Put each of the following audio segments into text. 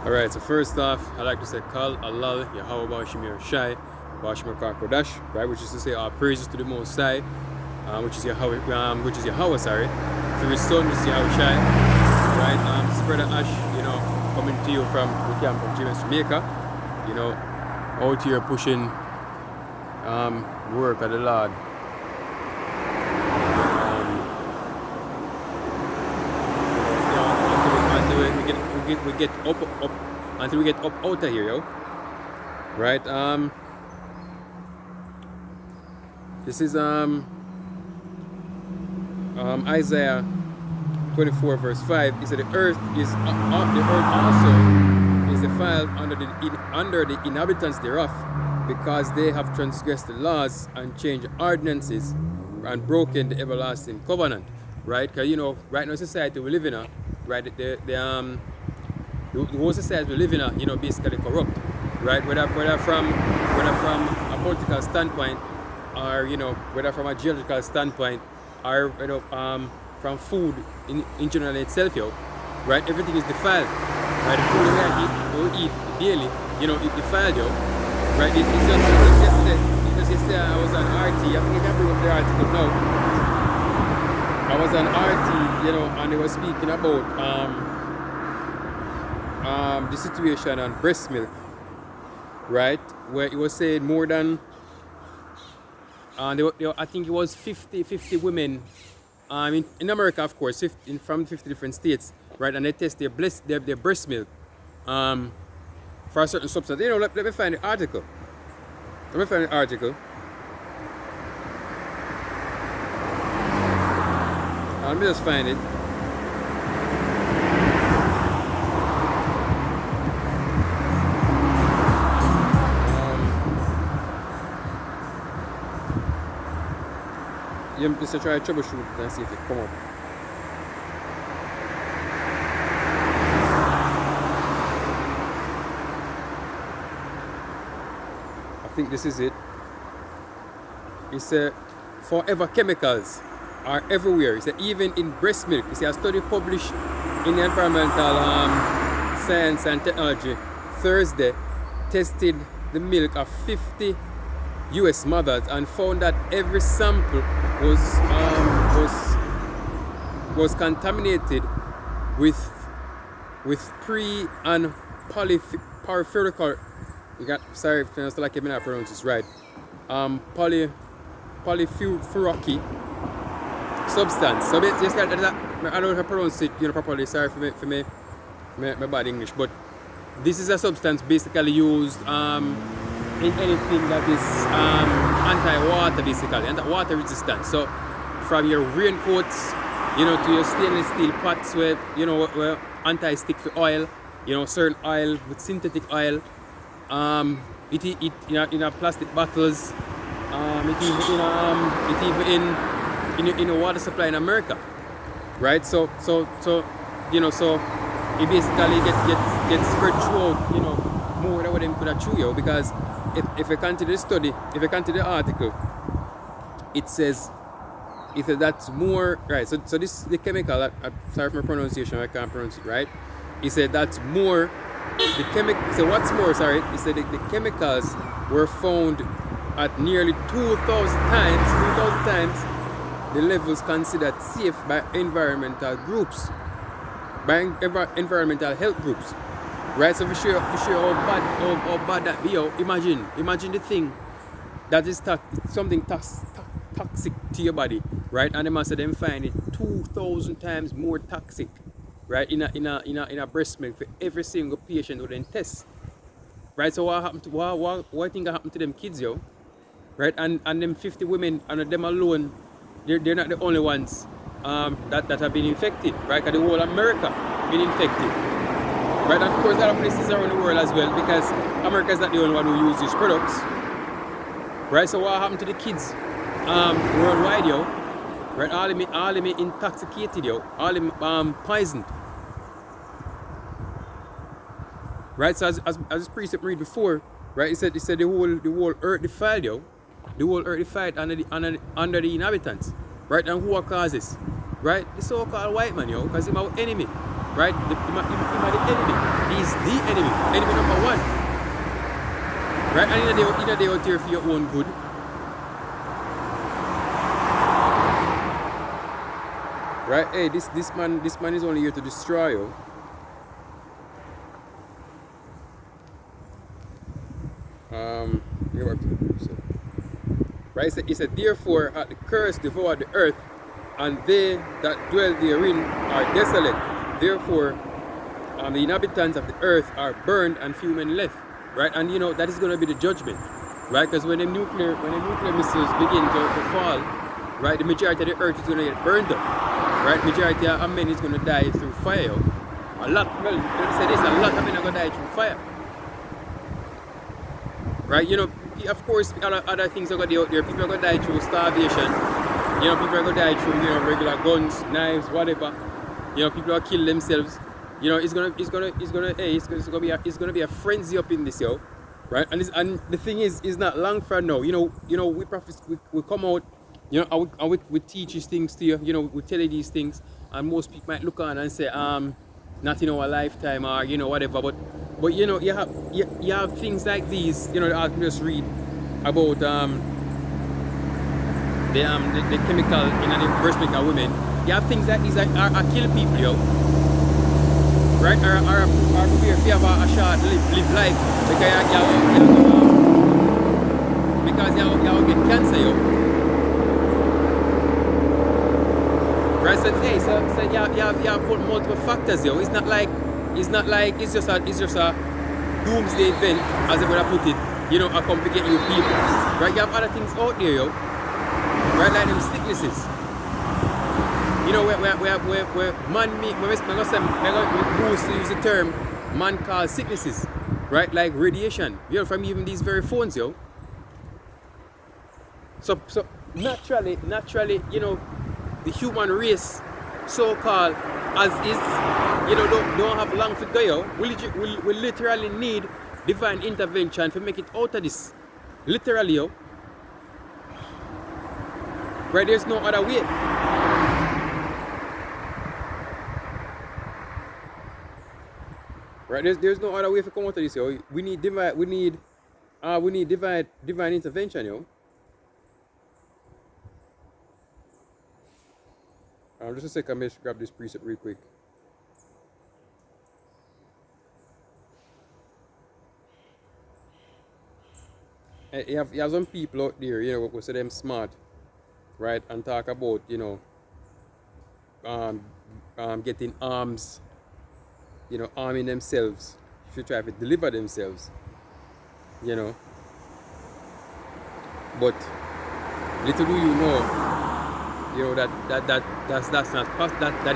Alright, so first off, I like to say Kal, Alal, Yahweh, Shemir Shai, Bashmir Kodash, right, which is to say our praises to the Most High, which is Yahweh, sorry, through his son, which is Yahweh Shai, right, this is Brother Ash, coming to you from the camp of James, Jamaica, out here pushing, work at the Lord. We get up until we get up out of here, yo. Right? This is Isaiah 24 verse 5. It said the earth also is defiled under the inhabitants thereof, because they have transgressed the laws and changed ordinances and broken the everlasting covenant. Right? Because right now society we live in, right? The whole society we live in, basically corrupt, right? Whether from a political standpoint, or whether from a geological standpoint, or from food in general itself, right? Everything is defiled, right? The food we eat daily, it defiled, right? It's just yesterday I was on RT. I think I can bring up the article now. I was on RT, and they were speaking about the situation on breast milk, right? Where it was saying more than, I think it was 50 women in America, of course, from 50 different states, right? And they test their breast milk for a certain substance. Let me find the article. Let me just find it. Just to try to troubleshoot and see if it come up. I think this is it. It's forever chemicals are everywhere. It's even in breast milk. It's a study published in the Environmental Science and Technology Thursday tested the milk of 50 US mothers and found that every sample was contaminated with pre and polyfluoroalkyl. Sorry if I like I may not pronounce this right. Polyfluoroalkyl substance. So just that, I don't know how to pronounce it properly. Sorry for me my bad English, but this is a substance basically used in anything that is anti-water, basically, anti-water resistant. So from your raincoats, to your stainless steel pots where anti-stick for oil, certain oil with synthetic oil, it in a plastic bottles, it even in a water supply in America, right? So it basically gets spread throughout, more than what them could have chew, because if I continue the study, if I continue the article, it says that's more, right? So this the chemical, sorry for my pronunciation, I can't pronounce it right. He said that's more, so what's more, sorry, he said the chemicals were found at nearly 2,000 times the levels considered safe by environmental groups, by environmental health groups. Right, so for sure how bad that be. Imagine the thing that is something toxic to your body, right? And they must have them find it 2,000 times more toxic, right? In a breast milk for every single patient who then test, right? So what happened to what thing happened to them kids, right? And them 50 women and them alone, they're not the only ones that have been infected, right? Because the whole America been infected. Right, and of course, other places around the world as well, because America is not the only one who uses these products. Right, so what happened to the kids worldwide, right? All of them intoxicated, all of them poisoned. Right, so as this precept read before, right? It said the whole earth defiled, the whole earth defiled under the inhabitants, right? And who are causes, right? The so-called white man, because he's our enemy. right? Him are the enemy. He's the enemy number one, right? And in a day out here for your own good. Right? Hey, this man is only here to destroy you. Here what so, right? He said, therefore hath the curse devoured the earth, and they that dwell therein are desolate. Therefore, the inhabitants of the earth are burned, and few men left. Right? And you know that is going to be the judgment, right? Because when the nuclear missiles begin to fall, right, the majority of the earth is going to get burned up. Right, majority of men is going to die through fire. A lot, well, let me say this, a lot of men are going to die through fire. Right, you know, of course, other things are going to be out there. People are going to die through starvation. You know, people are going to die through, you know, regular guns, knives, whatever. You know, people are killing themselves. You know, it's gonna be a frenzy up in this, yo. Right, and the thing is not long from now. You know, we come out. You know, we teach these things to you, you know, we tell you these things, and most people might look on and say, not in our lifetime, or, you know, whatever, but you know, you have things like these, you know, I can just read about, the chemical in the breast milk of women. You have things like these that are kill people, yo. Right? Or if you have a short live life, because you get cancer, yo. Right, so you have multiple factors, yo. It's not like it's just a doomsday event, as they would have put it. You know, a complicate you people. Right, you have other things out there, yo. Right, like them sicknesses. You know, where man me, we use the term man caused sicknesses, right? Like radiation. You know, from even these very phones, yo. So naturally, you know, the human race, so-called, as is, you know, don't have long to go, yo. We literally need divine intervention to make it out of this. Literally, yo. Right, there's no other way. Right, there's no other way to come out of this, yo. We need divine intervention, yo. Just a second, let's grab this preset real quick. You have some people out there, you know, who say them smart, right, and talk about, you know, getting arms, you know, arming themselves to try to deliver themselves, you know. But little do you know, you know, that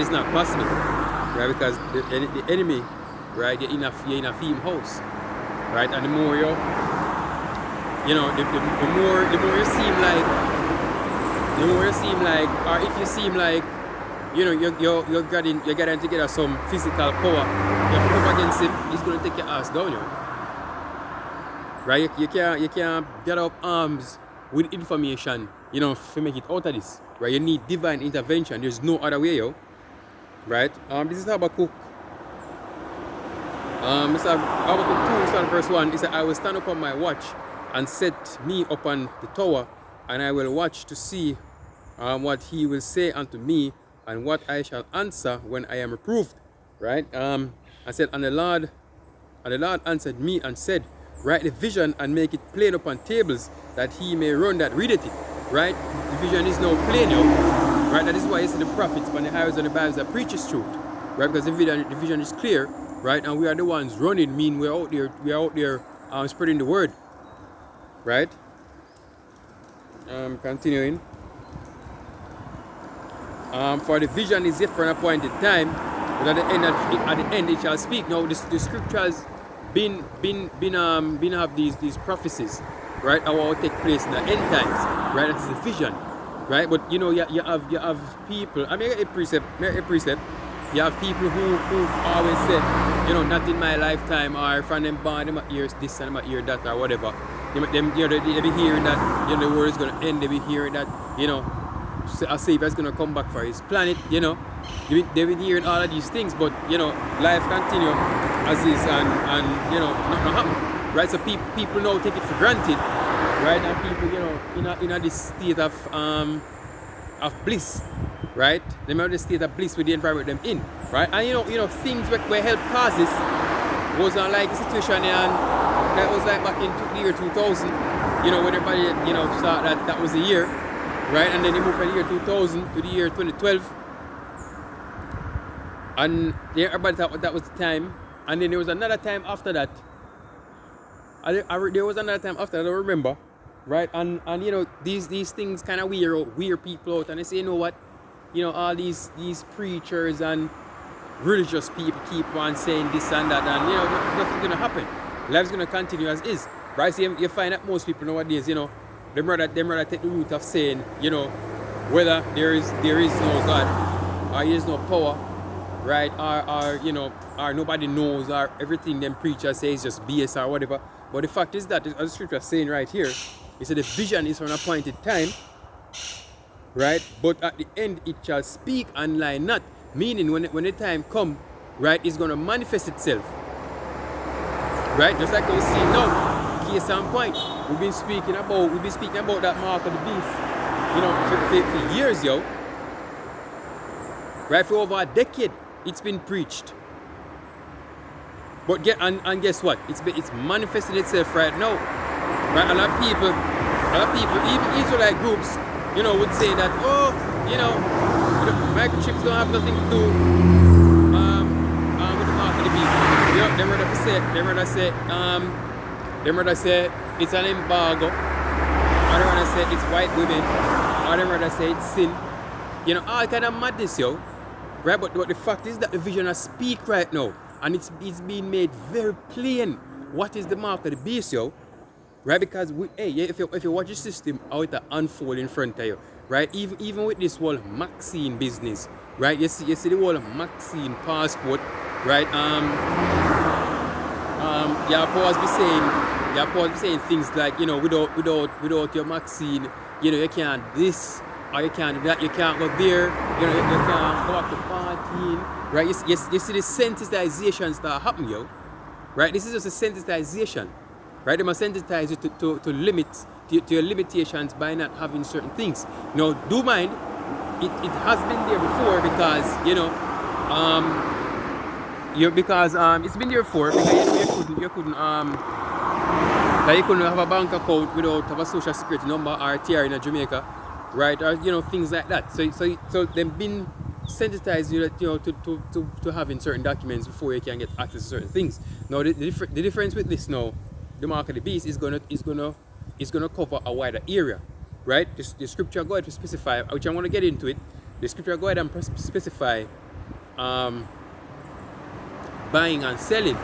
is not possible, right? Because the enemy, right, you're in a theme house, right? And the more you know, the more you seem like, or if you seem like, you know, you're getting together some physical power, you're up against him, he's gonna take your ass down, yo. Right? You can't get up arms with information, you know, to make it out of this. Right? You need divine intervention. There's no other way, yo. Right? This is Habakkuk. This is Habakkuk 2, verse 1. It said, I will stand upon my watch and set me upon the tower, and I will watch to see what he will say unto me, and what I shall answer when I am reproved. Right? I said, and the Lord answered me and said, write the vision and make it plain upon tables, that he may run that readeth it. Right? The vision is now plain, yo. Right? That is why you see the prophets on the highways and the byways that preaches truth. Right? Because the vision is clear, right? And we are the ones running, mean we are out there spreading the word. Right? Continuing. For the vision is yet for an appointed time, but at the end it shall speak. Now the scriptures been have these prophecies, right? How will take place in the end times. Right, that is the vision, right? But you know, you have people. I mean, a precept. You have people who always say, you know, not in my lifetime, or from them born, them hear this and them hear that, or whatever. They be hearing that, you know, the world is gonna end. They be hearing that, you know, a savior's gonna come back for his planet, you know. They've been hearing all of these things, but you know, life continue as is, and you know, nothing happen, right? So people now take it for granted, right? And people, you know, in a this state of bliss, right? They have the state of bliss with the environment them in, right? And you know, things where help causes wasn't like the situation and that was like back in the year 2000, you know, when everybody, you know, thought that was the year, right? And then they moved from the year 2000 to the year 2012, and then everybody thought that was the time. And then there was another time after that. There was another time after that, I don't remember, right? And you know, these things kind of wear people out, and they say, you know what, you know, all these preachers and religious people keep on saying this and that, and you know, nothing's gonna happen. Life's gonna continue as is, right? So you find that most people nowadays, you know, them rather take the route of saying, you know, whether there is no God, or there is no power, right? Or you know, or nobody knows, or everything them preachers say is just BS or whatever. But the fact is that, as the scripture is saying right here, it said the vision is for an appointed time, right? But at the end it shall speak and lie not. Meaning when the time come, right, it's gonna manifest itself. Right? Just like we see now, case and point. We've been speaking about that mark of the beast, you know, for years, yo. Right? For over a decade, it's been preached. But guess what? It's manifesting itself right now. Right? A lot of people, even Israelite groups, you know, would say that, oh, you know, microchips don't have nothing to do with the mark of the beast. You know, they rather say it's an embargo, or they rather say it's white women, or they rather say it's sin. You know, all kind of madness, yo. Right? But the fact is that the vision has speak right now, and it's being made very plain. What is the mark of the beast, yo? Right? Because if you watch the system, how it unfold in front of you, right? Even with this whole vaccine business, right? You see the whole vaccine passport, right? You're supposed to be saying things like, you know, without your vaccine, you know, you can't this, or you can't do that, you can't go there, you know, you can't go up to partying, right? You see the sensitization start happening, yo, right? This is just a sensitization, right? They must sensitize you to limits, to your limitations by not having certain things. Now, do mind, it has been there before because, you know, it's been there before because you couldn't have a bank account without have a social security number or TR in Jamaica, right? Or you know, things like that. So they've been sensitized you know to having certain documents before you can get access to certain things. Now the difference with this now, the mark of the beast is gonna cover a wider area, right? The scripture go ahead to specify, which I'm gonna get into it. The scripture go ahead and specify buying and selling.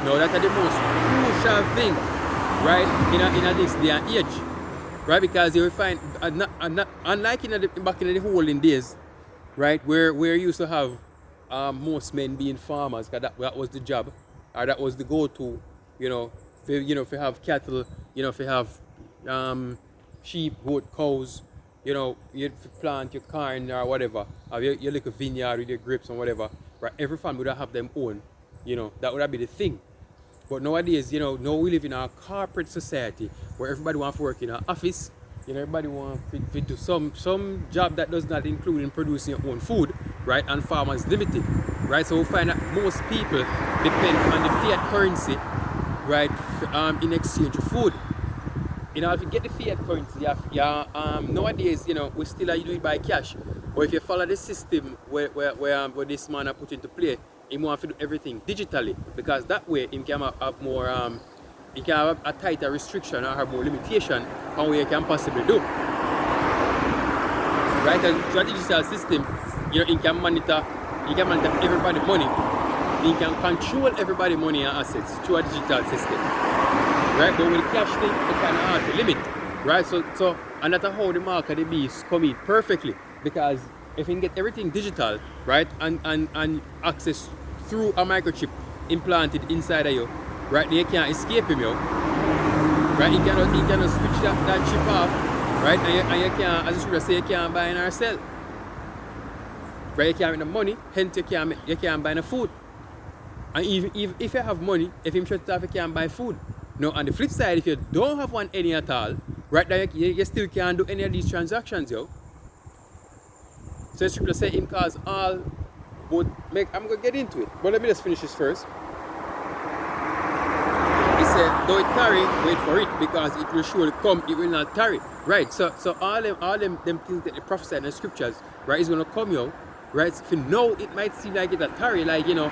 Now that's the most crucial thing, right? In this day and age, right? Because you will find, unlike back in the olden days, right, where you used to have most men being farmers, because that was the job, or that was the go-to, you know, if you have cattle, you know, if you have sheep, goat, cows, you know, you plant your corn or whatever, or your little vineyard with your grapes and whatever, right? Every family would have them own, you know, that would be the thing. But nowadays, you know, now we live in a corporate society where everybody wants to work in an office, you know, everybody wants to do some job that does not include in producing your own food, right? And farmers limited, right? So we find that most people depend on the fiat currency, right, in exchange of food. You know, if you get the fiat currency, nowadays, you know, we still do it by cash. But if you follow the system where this man are put into play, he wants to do everything digitally, because that way he can have more, he can have a tighter restriction or have more limitation on what he can possibly do. Right? And through a digital system, you know, he can monitor everybody's money. He can control everybody's money and assets through a digital system. Right? But with cash thing, it can hard to limit. Right? So and that's how the mark of the beast come in perfectly. Because if you can get everything digital, right, and access through a microchip implanted inside of you, right, you can't escape him, yo. Right? You cannot switch that chip off right? And you can't, as the scripture say, you can't buy nor sell. Right? You can't make the money, hence you can't buy the food. And even if you have money, if you shut off, you can't buy food. Now, on the flip side, if you don't have one any at all, right now you still can't do any of these transactions, yo. So the scripture say him cause all, but I'm gonna get into it. But let me just finish this first. He said, though it tarry, wait for it, because it will surely come, it will not tarry. Right, so all them things that the prophesy in the scriptures, right, is gonna come, yo. Right, so if you know, it might seem like it's a tarry, like you know,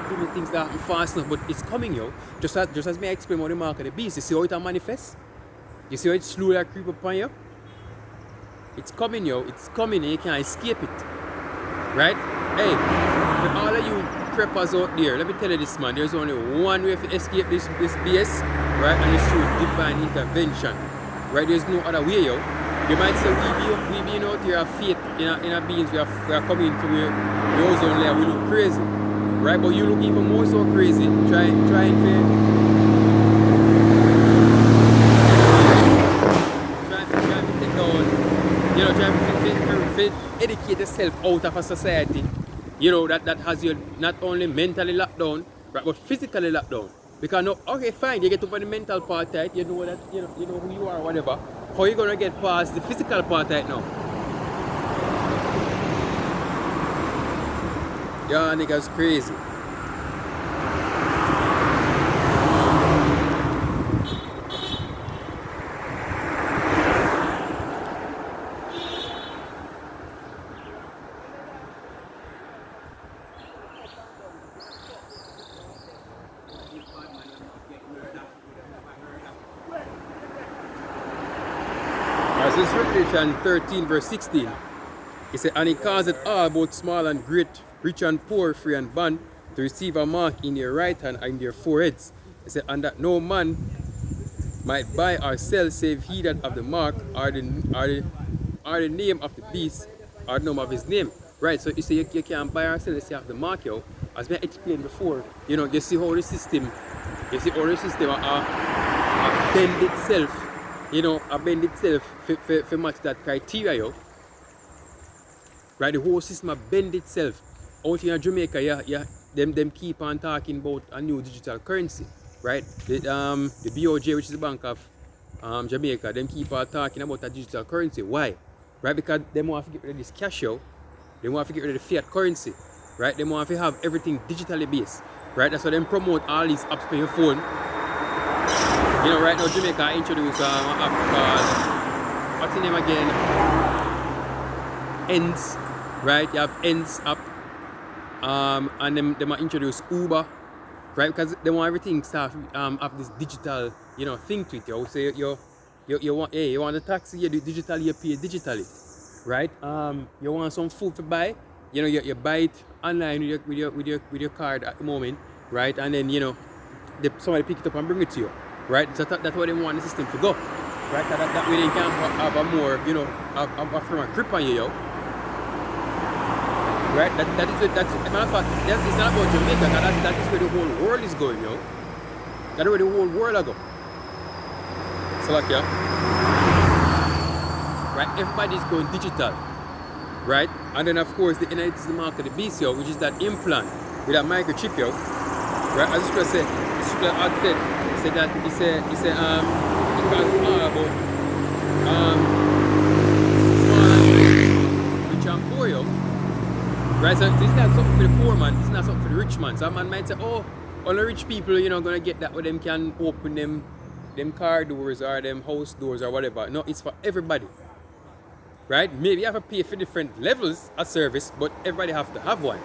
doing things that happen fast enough, but it's coming, yo. Just as me explain what the mark of the beast. You see how it manifests? You see how it slowly creep upon you? It's coming, yo. It's coming, and you can't escape it. Right? Hey, for all of you preppers out there, let me tell you this, man. There's only one way to escape this BS, right? And it's through divine intervention. Right? There's no other way, yo. You might say we being out here have faith in our beings. We are coming to where the ozone layer. We look crazy, right? But you look even more so crazy. Trying to take down, you know, trying to educate yourself out of a society, you know, that has you not only mentally locked down, right, but physically locked down. Because no, okay, fine, you get over the mental part, right? You know that, you know who you are, whatever. How are you gonna get past the physical part right now? Yeah, niggas crazy. As this Revelation 13 verse 16, it said, and he caused all, both small and great, rich and poor, free and bond, to receive a mark in their right hand and in their foreheads. He said, and that no man might buy or sell save he that of the mark or the name of the beast or the name of his name. Right, so you say you can't buy or sell if you have the mark, yo. As I explained before, you know, you see how the system bend itself, you know, bend itself for match that criteria, yo. Right, the whole system bend itself. Out in Jamaica, yeah, them keep on talking about a new digital currency, right? The BOJ, which is the Bank of Jamaica, them keep on talking about a digital currency. Why? Right, because they want to get rid of this cash out. They want to get rid of the fiat currency, right? They want to have everything digitally based, right? That's why they promote all these apps on your phone. You know, right now Jamaica introduced an app called, what's the name again? Ends, right? You have Ends app, and them introduce Uber, right? Because they want everything start have this digital, you know, thing to it. You say you want, hey, you want a taxi, you do digitally, you pay digitally, right? You want some food to buy, you know, you buy it online with your card at the moment, right? And then, you know, somebody pick it up and bring it to you, right? So that's what they want the system to go, right? That way they can have a more, you know, a firmer grip on you, yo. Right? That's a matter of fact, it's not about Jamaica, that is where the whole world is going, yo. That's where the whole world are going. So like, yeah. Right? Everybody's going digital. Right? And then of course the NIT is the mark of the beast, yo, which is that implant with that microchip, yo. Right? As you said, he said that he said all about small rich and poor, yo. Right, so this is not something for the poor man, this is not something for the rich man. Some man might say, oh, all the rich people, you know, gonna get that where them can open them car doors or them house doors or whatever. No, it's for everybody. Right? Maybe you have to pay for different levels of service, but everybody have to have one.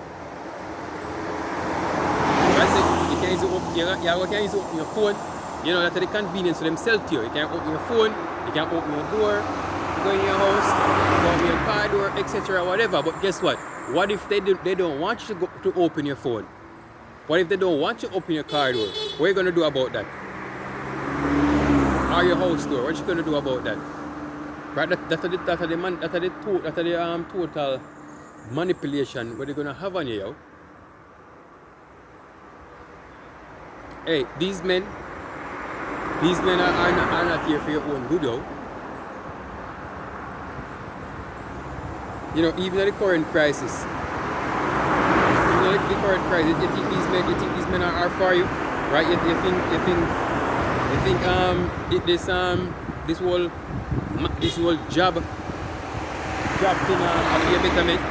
Right? So you can't easily open your phone. You know, that's the convenience for them sell to you. You can't open your phone, you can't open your door, go in your house, go in your car door, etc. whatever. But guess what? What if they don't want you to open your phone? What if they don't want you to open your car door? What are you going to do about that? Or your house door? What are you going to do about that? Right? That's the total manipulation what they're going to have on you, yo. Hey, these men, These men are not here for your own good, though. You know, even at the current crisis, you think these men are for you, right? You think this whole job thing will be a betterment,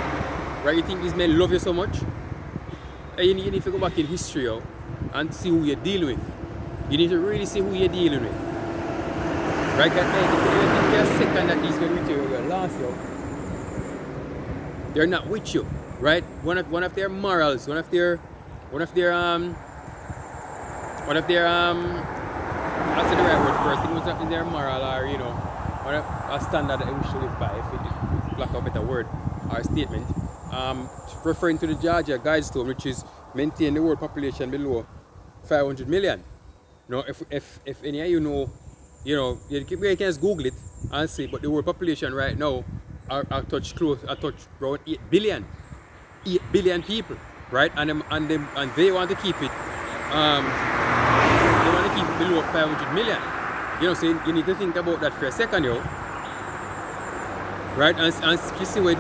right? You think these men love you so much? You need to go back in history, yo, and see who you're dealing with. You need to really see who you're dealing with, right? If you think for a second that these men with you were lost, yo, they're not with you, right? One of their morals, one of their what's the right word for it? I think what's in their moral, or you know, or a standard that they wish to live by, if lack of a better word or statement. Referring to the Georgia Guidestone, which is maintain the world population below 500 million. You know, if any of you know, you can just Google it and see, but the world population right now are touch around 8 billion. 8 billion people, right? And they want to keep it below 500 million. You know, so you need to think about that for a second, yo. Right? And you see where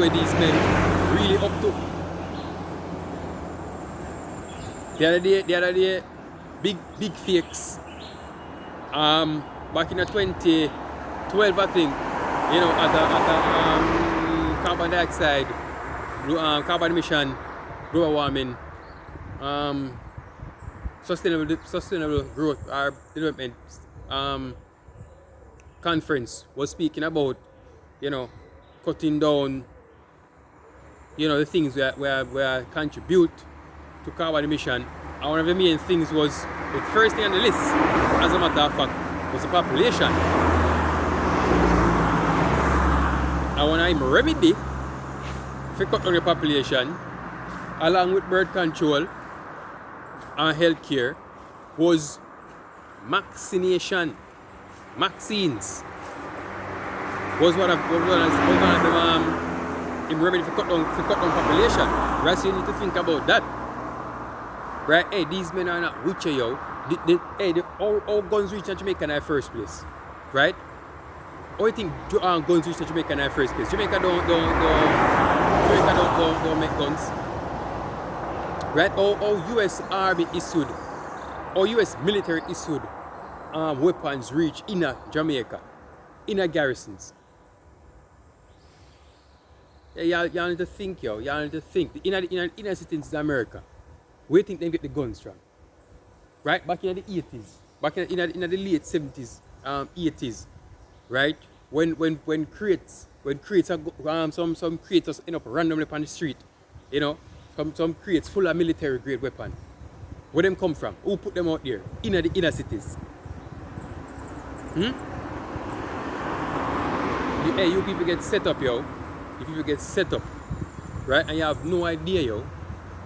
these men really up to. The other day, big fakes. Back in 2012, I think, you know, at carbon dioxide, carbon emission, global warming, sustainable growth or development conference was speaking about, you know, cutting down, you know, the things where contribute to carbon emission. And one of the main things was, the first thing on the list, as a matter of fact, was the population. And when I'm remedy to cut down the population, along with birth control and healthcare, was vaccination. Vaccines was one of the remedy for cut down population. Right, so you need to think about that. Right, hey, these men are not with you, yo. All guns reach Jamaica in the first place, right? How you think guns reach Jamaica in the first place? Jamaica don't make guns, right? All U.S. Army issued, or U.S. military issued weapons reach in Jamaica, in garrisons. Yeah, y'all need to think, yo. Y'all need to think. In the cities in America, where do you think they get the guns from? Right? Back in the 80s, back in the late 70s, 80s, right? When crates are some crates just end up randomly on the street, you know, some crates full of military grade weapon. Where them come from? Who put them out there? In the inner cities. Hey, you people get set up, yo. You people get set up, right? And you have no idea, yo,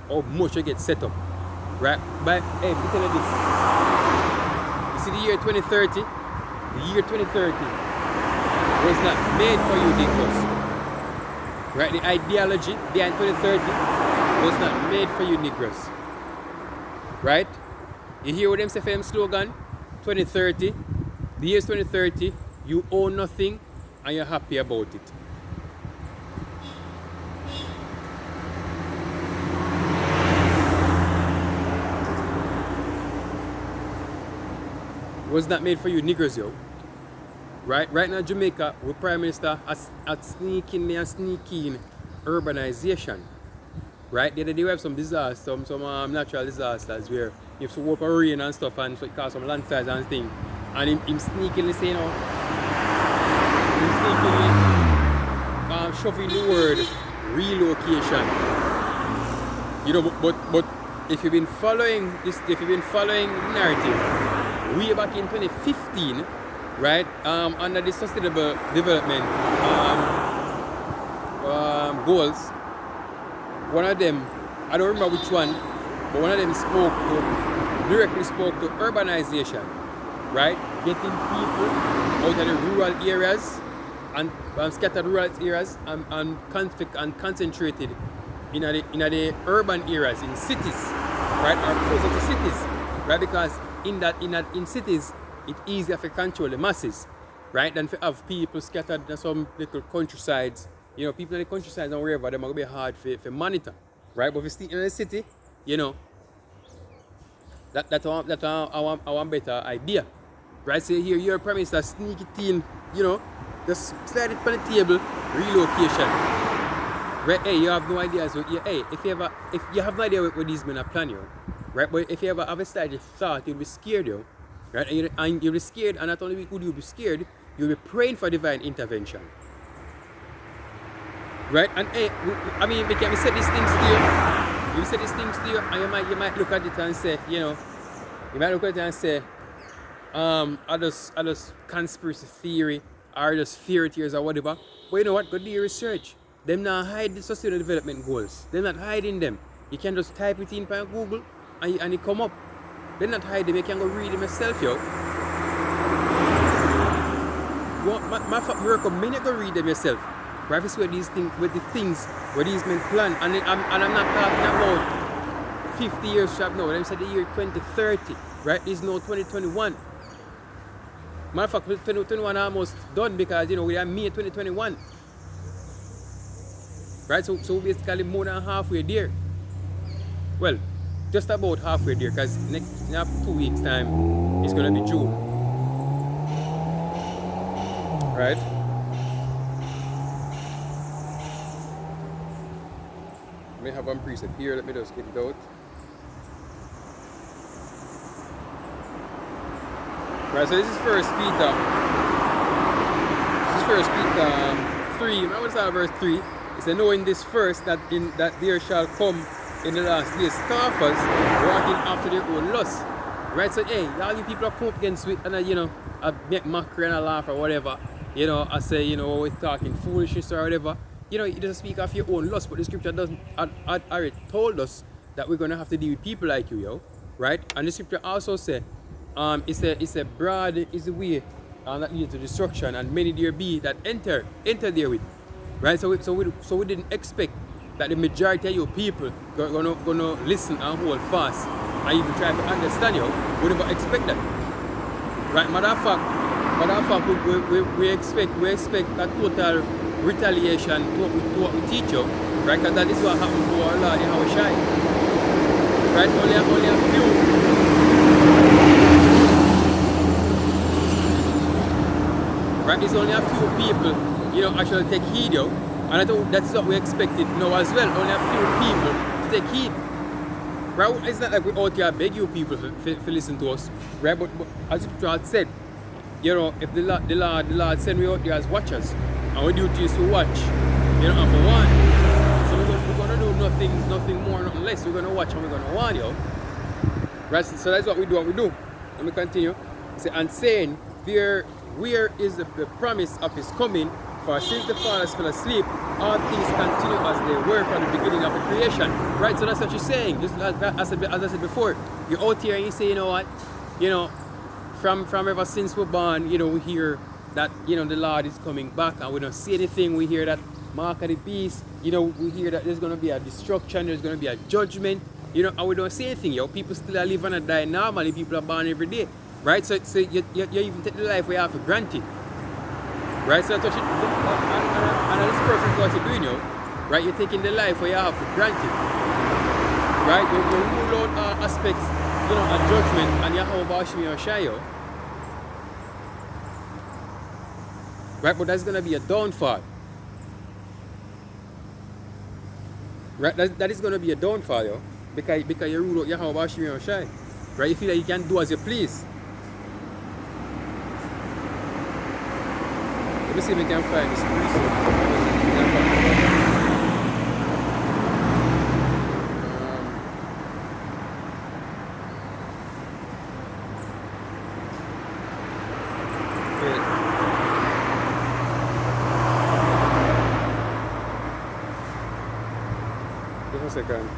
how much you get set up, right? But hey, let me tell you this. You see, the year 2030, was not made for you, Nicholas. Right? The ideology behind 2030 was not made for you, Negroes. Right? You hear what them say for them slogan? 2030. The year 2030, you own nothing and you're happy about it. Was not made for you, Negroes, yo. Right now, Jamaica, with Prime Minister at sneaking urbanization. Right? The other day we have some disasters, some natural disasters where you have to walk over rain and stuff, and so it cause some landslides and things. And him sneakily saying, shoving the word relocation. You know, but if you've been following the narrative, way back in 2015. Right, under the sustainable development goals, one of them, I don't remember which one, but one of them directly spoke to urbanization, right? Getting people out of the rural areas and scattered rural areas and concentrated in the urban areas, in cities, right, or closer to cities, right? Because in cities, it's easier to control the masses, right? Than to have people scattered in some little countrysides. You know, people in the countryside and wherever, they're going to be hard for monitor, right? But if you stay in the city, you know, that's our better idea. Right? So here you're promised a sneaky teen, you know, just slide it on the table, relocation. Right? Hey, you have no idea. So hey, if you have no idea what these men are planning, right? But if you ever have a slight thought, you'll be scared, yo. Right? And you'll be scared, and not only would you be scared, you'll be praying for divine intervention. Right? And hey, I mean, we can set these things to you. You set these things to you, and you might look at it and say, you know, you might look at it and say, are just conspiracy theory, or just fairy tales or whatever. But you know what? Go do your research. Them not hide the sustainable development goals. They're not hiding them. You can just type it in by Google and it come up. They're not hiding them. You can go read them yourself, yo. My recommend you go read them yourself. Right? This where these things, with the things where these men plan, and I'm not talking about 50 years from now. Them said the year 2030, right? It's now 2021. Matter of fact, 2021 almost done because you know we are May 2021. Right? So basically more than halfway there. Well, just about halfway there because in 2 weeks time it's gonna be June. Right? I may have one preset here, let me just get it out. Right, so this is First Peter. This is First Peter 3. Remember what's that verse 3? It says, knowing this first, that there shall come in the last days scoffers walking after their own lust. Right, so hey, all you people are come up against it and you know, I make mockery and I laugh or whatever. You know, I say, you know, we're talking foolishness or whatever. You know, it doesn't speak of your own lust, but the scripture doesn't already told us that we're gonna have to deal with people like you, yo. Right? And the scripture also said, it's a broad is the way that leads to destruction, and many there be that enter therewith. Right? So we didn't expect that the majority of you people gonna listen and hold fast and even try to understand you. We never expect that. Right? Matter of fact, we expect a total retaliation to what we teach you. Right? Because that is what happened to our Lord in our shy. Right? Only a few. Right? It's only a few people, you know, actually take heed, yo. And I think that's what we expected now as well. Only a few people to take heed. Right? It's not like we out here beg you people to listen to us. Right? But as the said, you know, if the Lord send we out there as watchers, and our duty is to watch, you know, and for one. So we're gonna do nothing more, nothing less. We're gonna watch and we're gonna warn you. Right? So that's what we do. Let me continue. And saying, where is the promise of his coming? For since the fathers fell asleep, all things continue as they were from the beginning of the creation. Right? So that's what you're saying. Just as I said before, you're out here and you say, you know what? You know, from ever since we're born, you know, we hear that, you know, the Lord is coming back, and we don't see anything. We hear that mark of the beast. You know, we hear that there's going to be a destruction, there's going to be a judgment. You know, and we don't see anything, yo. People still are living and die normally. People are born every day. Right? So you even take the life we have for granted. Right? So that's what and this person is what you're doing, yo. Right? You're taking the life we have for granted. Right? You rule out all aspects, you know, of judgment, and you have about Shmi or Shayo. Right? But that's gonna be a downfall. Right? That is gonna be a downfall, yo. Because you rule out Yahweh Shmi or Shai. Right? You feel that you can do as you please. Let me see if we can find this Just a second.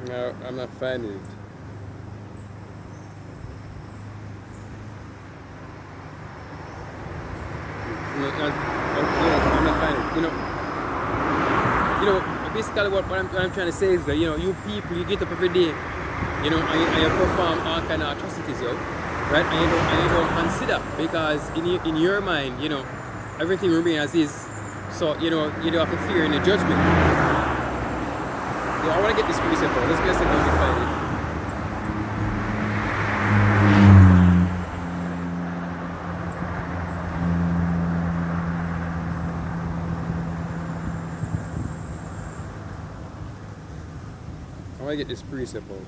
No, I'm not finding it. No, I'm not finding it. Basically what I'm trying to say is that, you people, you get up every day, and you perform all kind of atrocities, right? And you don't consider, because in your mind, everything remains as is. So, you don't have to fear any judgment. I want to get this pretty simple. Let's get a second to find it. I want to get this precept out.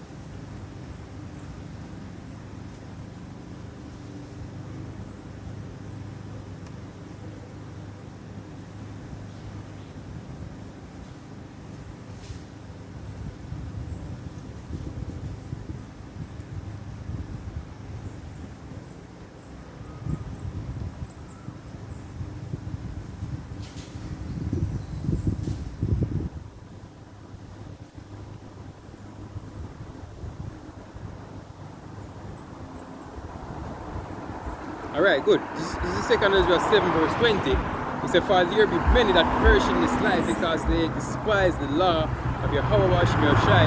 Alright, good. This is 2 Ezra 7 verse 20. It said, "For there be many that perish in this life, because they despise the law of Yahweh Shai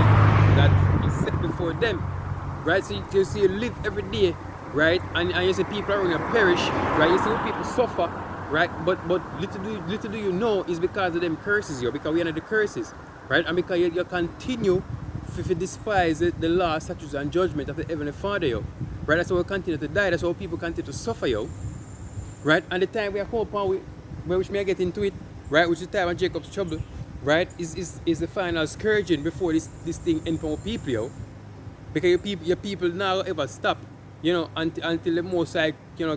that is set before them." Right? So you see, you live every day, right? And you see people are going to perish, right? You see people suffer, right? But little do you know is because of them curses, because we are the curses, right? And because you continue if you despise the law, statutes, and judgment of the Heavenly Father, right? That's how we continue to die. That's how people continue to suffer, right? And the time we are come upon, which may I get into it, right? Which is the time of Jacob's trouble, right? Is the final scourging before this thing ends for people, because your people now ever stop, until the most like, give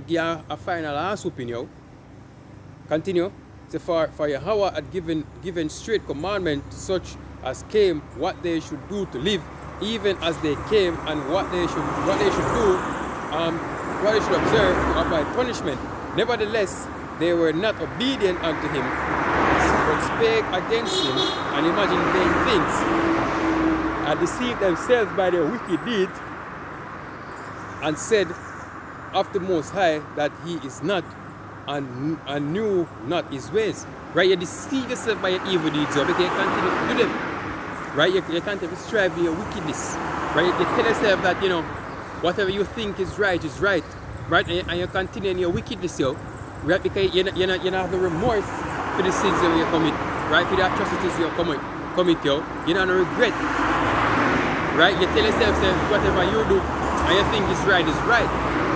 a final ass whooping, Continue. So for Yahweh had given straight commandment to such as came what they should do to live, even as they came, and what they should do, what they should observe to avoid punishment. Nevertheless, they were not obedient unto him, but spake against him, and imagined vain things, and deceived themselves by their wicked deeds, and said of the Most High that he is not, and knew not his ways. Right? You deceive yourself by your evil deeds, because you continue to do them. Right? You continue to strive in your wickedness. Right? You tell yourself that, whatever you think is right is right. Right? And you continue in your wickedness, right? Because you not have no remorse for the sins that you commit. Right? For the atrocities you commit, you don't regret. Right? You tell yourself that whatever you do and you think is right.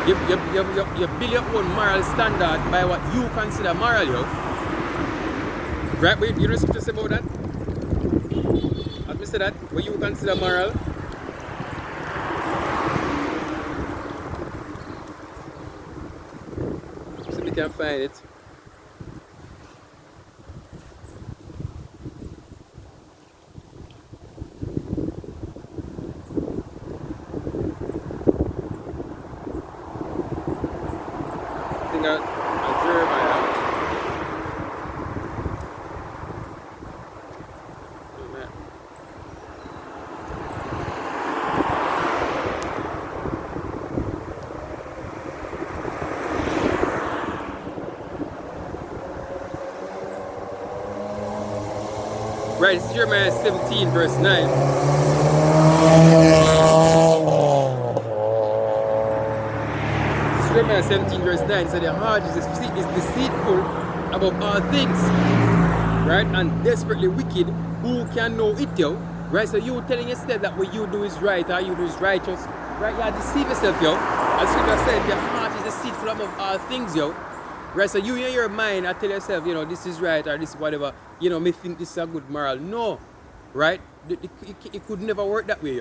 You build your own moral standard by what you consider moral, Right? But you know something to say about that? As I said that, what you consider moral? So we can find it. I think I Jeremiah. Right, it's Jeremiah 17 verse 9. Jeremiah 17 verse 9 said, "The heart is deceitful above all things, right? And desperately wicked. Who can know it, Right? So you telling yourself that what you do is right or you do is righteous, right? You deceive yourself, As Scripture said, your heart is deceitful above all things, Right? So you in your mind, I tell yourself, this is right or this is whatever, me think this is a good moral. No, right? It could never work that way,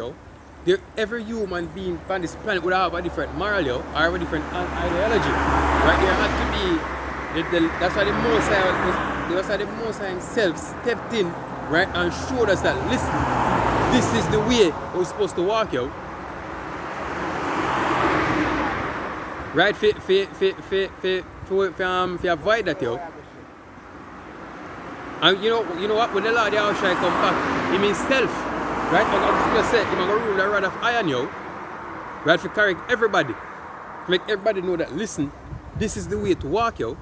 Every human being on this planet would have a different moral, or a different ideology, right? There had to be, that's why the Most High himself stepped in, right, and showed us that, listen, this is the way we're supposed to walk, Right? For avoid that, And you know what? When the Lord Yahushua come back, him himself, Right? Like I just said, I'm going to rule a rod of iron, yo. Right? For correct everybody. To make everybody know that, listen, this is the way to walk, yo.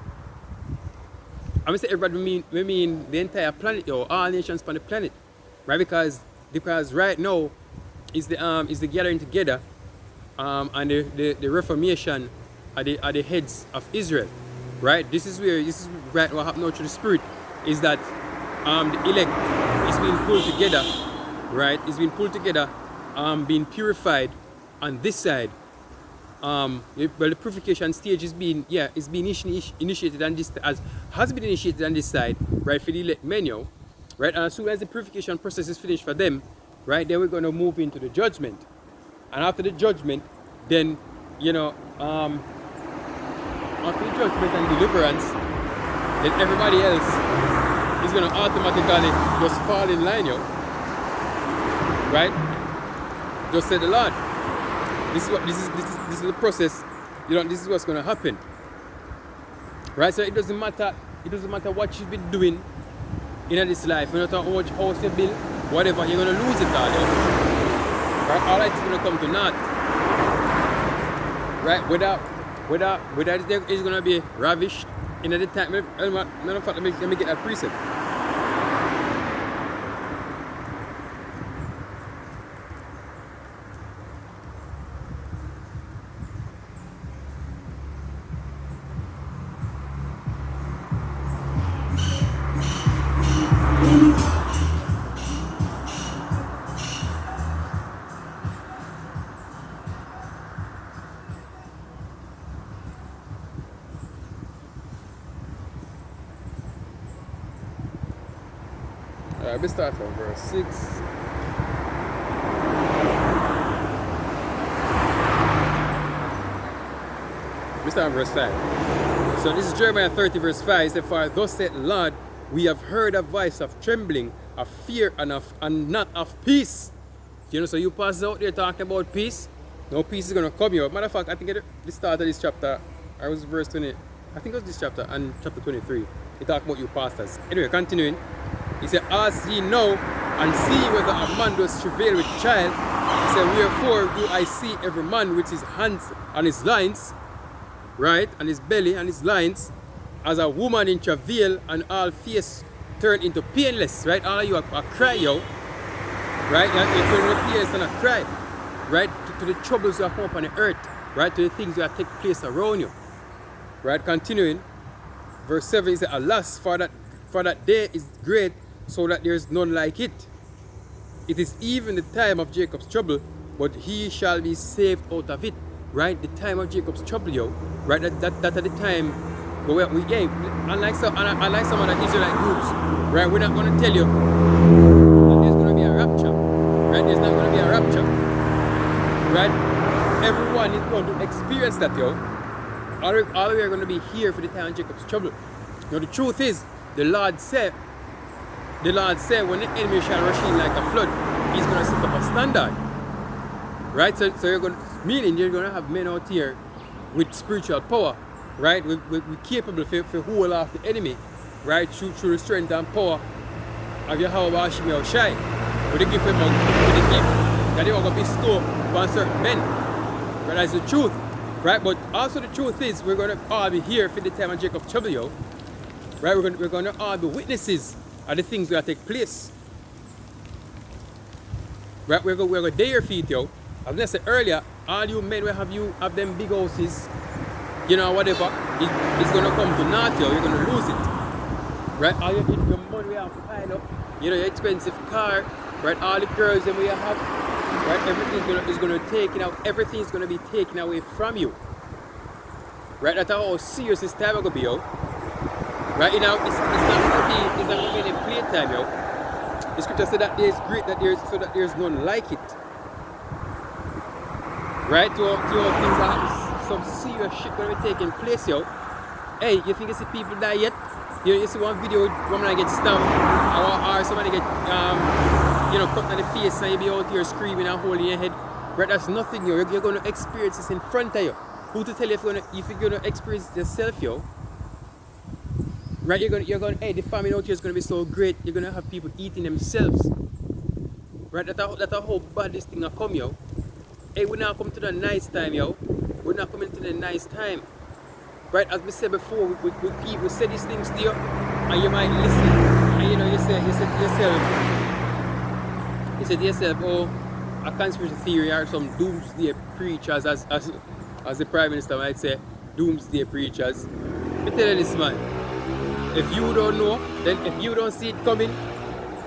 I'm going to say everybody, we mean the entire planet, yo. All nations on the planet. Right? Because right now is the gathering together and the reformation are the heads of Israel. Right? This is right what happened now to the spirit is that the elect is being pulled together, right? It's being pulled together, being purified on this side. Well, the purification stage is being initiated on this has been initiated on this side, right? For the elect men, yo, right? And as soon as the purification process is finished for them, right, then we're going to move into the judgment, and after the judgment, then after the judgment and deliverance, then everybody else is going to automatically just fall in line, yo. Right? Just say the Lord. This is the process. This is what's going to happen. Right? So it doesn't matter what you've been doing in this life. No matter how much house you build, whatever, you're going to lose it all, yo. Right? All that is going to come to naught. Right? Whether it's going to be ravished in the time. Matter of fact, let me get that precept. Alright, let's start from verse 6. We start on verse 5. So this is Jeremiah 30 verse 5. It says, "For thus saith the Lord, we have heard a voice of trembling, of fear, and not of peace." So you pass out there talking about peace. No peace is going to come here. Matter of fact, I think at the start of this chapter, I was verse 20. I think it was this chapter and chapter 23. He talked about you pastors. Anyway, continuing. He said, "Ask ye now and see whether a man does travail with child." He said, "Wherefore do I see every man with his hands on his loins," right, and his belly and his loins, "as a woman in travail, and all face turned into painless," right? All of you are cry, yo, right? You're turning into painless and a cry, right? To the troubles that come upon the earth, right? To the things that take place around you, right? Continuing, verse 7, he said, "Alas, for that day is great, so that there is none like it. It is even the time of Jacob's trouble, but he shall be saved out of it." Right? The time of Jacob's trouble, yo. Right? That at the time, but unlike some other Israelite groups, right? We're not going to tell you that there's going to be a rapture. Right? There's not going to be a rapture. Right? Everyone is going to experience that, yo. All we are going to be here for the time of Jacob's trouble. Now the truth is, the Lord said, when the enemy shall rush in like a flood, he's going to set up a standard. Right? So you're going to have men out here with spiritual power, right? We're capable for hold off the enemy, right? Through the strength and power of Yahweh Hashem Yahushai. With the gift that they are going to bestow upon certain men. Right? That's the truth. Right? But also the truth is, we're going to all be here for the time of Jacob's trouble, yo. Right? We're going to all be witnesses of the things that take place. Right? We're going to dare your feet, yo. As I said earlier, all you men will have them big houses, whatever, it's going to come to naught, yo. You're going to lose it. Right? All your money we have to pile up, your expensive car, right? All the girls that we have, right? Everything is going to take out. Everything is going to be taken away from you. Right? That's how serious this time is going to be, yo. Right? It's not going to be any playtime, yo. The scripture said that there is great, that there's none like it. Right? To all things that happen, some serious shit going to be taking place, yo. Hey, you think you see people die yet? You see one video, woman get stabbed, or somebody get cut in the face, and you be out here screaming and holding your head. Right? That's nothing, yo. You're going to experience this in front of you. Who to tell you if you're going to experience it yourself, yo? Right? You're going. Hey, the famine out here is going to be so great. You're going to have people eating themselves. Right? That's how bad this thing a come, yo. Hey, we're not coming to the nice time, yo. We're not coming to the nice time. Right? As we said before, we say these things to you, and you might listen. And you know, you said to yourself, oh, a conspiracy theory or some doomsday preachers, as the Prime Minister might say, doomsday preachers. Me tell you this, man. If you don't know, then if you don't see it coming,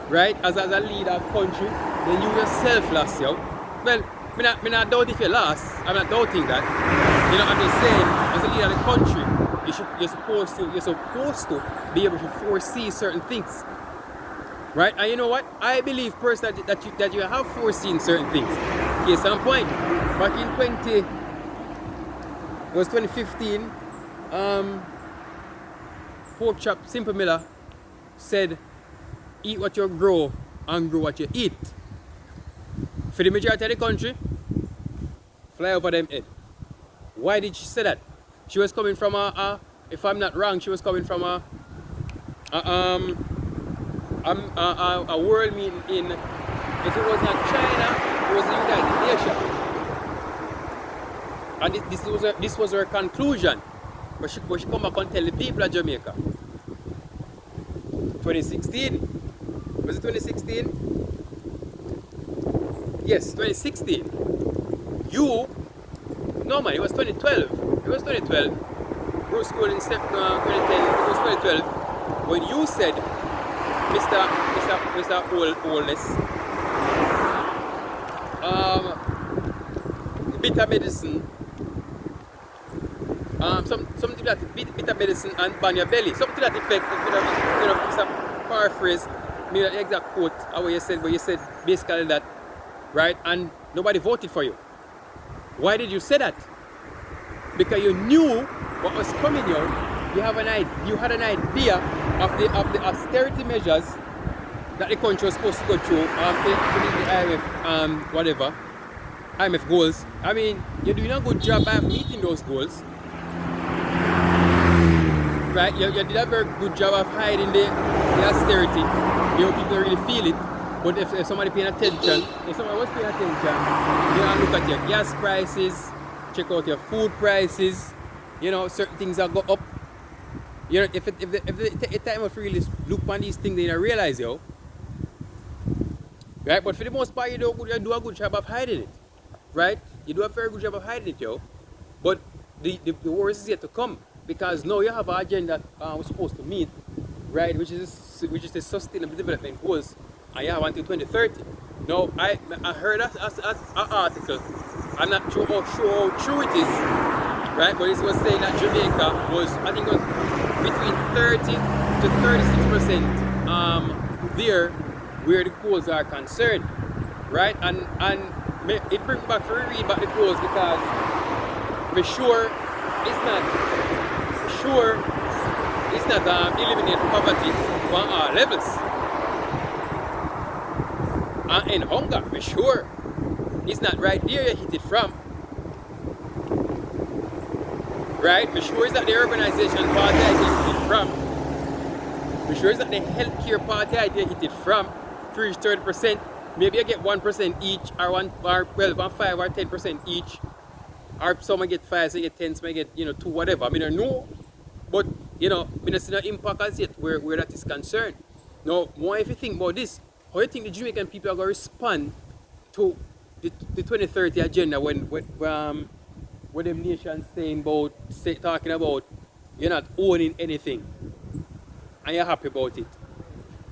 right, as a leader of country, then you yourself lost, yo. Well, me not doubt if you lost. I'm not doubting that. You know, I'm just saying, as a leader of the country, you're supposed to be able to foresee certain things, right? And you know what? I believe personally that you have foreseen certain things. Case in point, back in 2015, Pork Chop Simple Miller said, "Eat what you grow and grow what you eat." For the majority of the country, fly over them head. Why did she say that? She was coming from if I'm not wrong, she was coming from a world meeting in, if it was not China, it was the United Nations. And this was her conclusion. But she come back and tell the people of Jamaica. 2016. Was it 2016? Yes, 2016. No man, it was 2012. It was 2012. Bruce School in step 2010. It was 2012. When you said, Mr. Oldness, bitter medicine, something that bitter medicine and ban your belly, something to that effect. It's a paraphrase, maybe the exact quote of what you said, but you said basically that, right? And nobody voted for you. Why did you say that? Because you knew what was coming, yo. You had an idea of the austerity measures that the country was supposed to go through to meet the IMF goals. I mean, you're doing a good job of meeting those goals. Right? You did a very good job of hiding the austerity. You know, people really feel it. But if somebody paying attention, if somebody was paying attention, you know, look at your gas prices, check out your food prices, you know, certain things that go up. You know, if the time of really look on these things, then you realize, yo. Right? But for the most part, you do a good job of hiding it. Right? You do a very good job of hiding it, yo. But the worst is yet to come. Because now you have an agenda we're supposed to meet, right? Which is the sustainable development goals. And you have until 2030. Now, I heard an article. I'm not sure how true it is, right? But it was saying that Jamaica was, I think it was between 30 to 36% there where the goals are concerned, right? And it brings me back to read back the goals because for sure it's not eliminate poverty on all levels. And hunger, for sure. It's not right there you hit it from. Right? For sure it's not the urbanization part that you hit it from. For sure it's not the healthcare part that you hit it from. 30%. Maybe you get 1% each, or 5 or 10% each. Or some get 5, some get 10, some get 2, whatever. I mean, I know. But, I don't see no impact as yet where that is concerned. Now, more if you think about this, how do you think the Jamaican people are going to respond to the 2030 agenda when them nations talking about you're not owning anything and you're happy about it?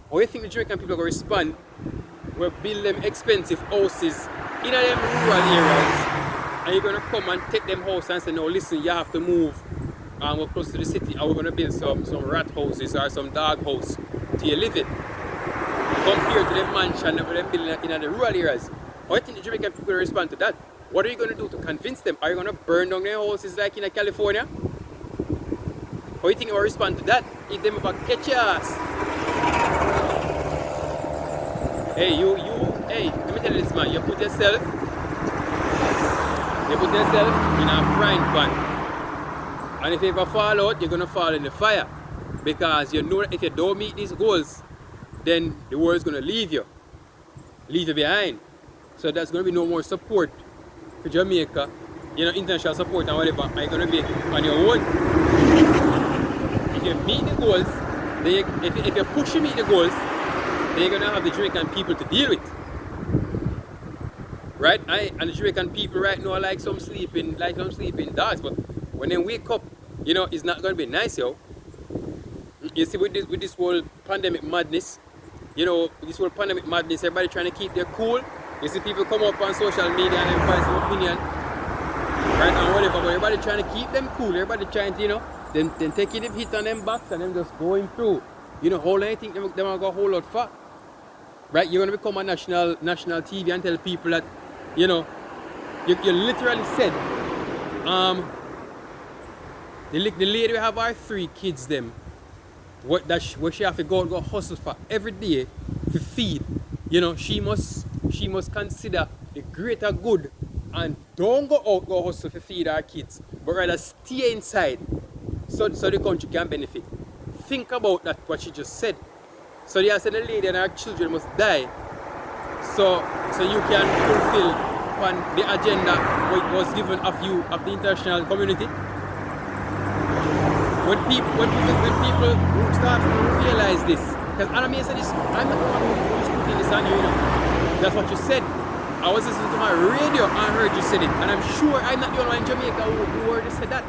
How do you think the Jamaican people are going to respond when build them expensive houses in them rural areas and you're going to come and take them house and say, no, listen, you have to move and we're close to the city and we're going to build some rat houses or some dog house to you live in, compared to the mansion that we're building in the rural areas? How do you think the Jamaican people will respond to that? What are you going to do to convince them? Are you going to burn down their houses like in California? How do you think they will respond to that? If them about catch your ass. Hey, hey, let me tell you this, man. You put yourself in a frying pan. And if you ever fall out, you're going to fall in the fire. Because you know that if you don't meet these goals, then the world's going to leave you. leave you behind. So there's going to be no more support for Jamaica, international support and whatever. Are you going to be on your own? If you meet the goals, if you push to meet the goals, then you're going to have the Jamaican people to deal with. Right? And the Jamaican people right now are like some sleeping dogs, but when they wake up, it's not going to be nice, yo. You see, with this whole pandemic madness, everybody trying to keep their cool. You see people come up on social media and advise their opinion, right, and whatever, but everybody trying to keep them cool. Everybody trying to, then taking the hit on them backs and them just going through. How long you think them are going to hold out for? Right? You're going to become a national TV and tell people that, you literally said, the lady we have our 3 kids them, what she have to go hustle for every day to feed. She must consider the greater good and don't go out go hustle to feed our kids, but rather stay inside so the country can benefit. Think about that, what she just said. So they said the lady and her children must die so you can fulfill the agenda what was given of you of the international community. When people start to realize this, because I mean, I'm not the one who's putting this on you, That's what you said. I was listening to my radio and heard you said it, and I'm sure I'm not the only one in Jamaica who heard you say that.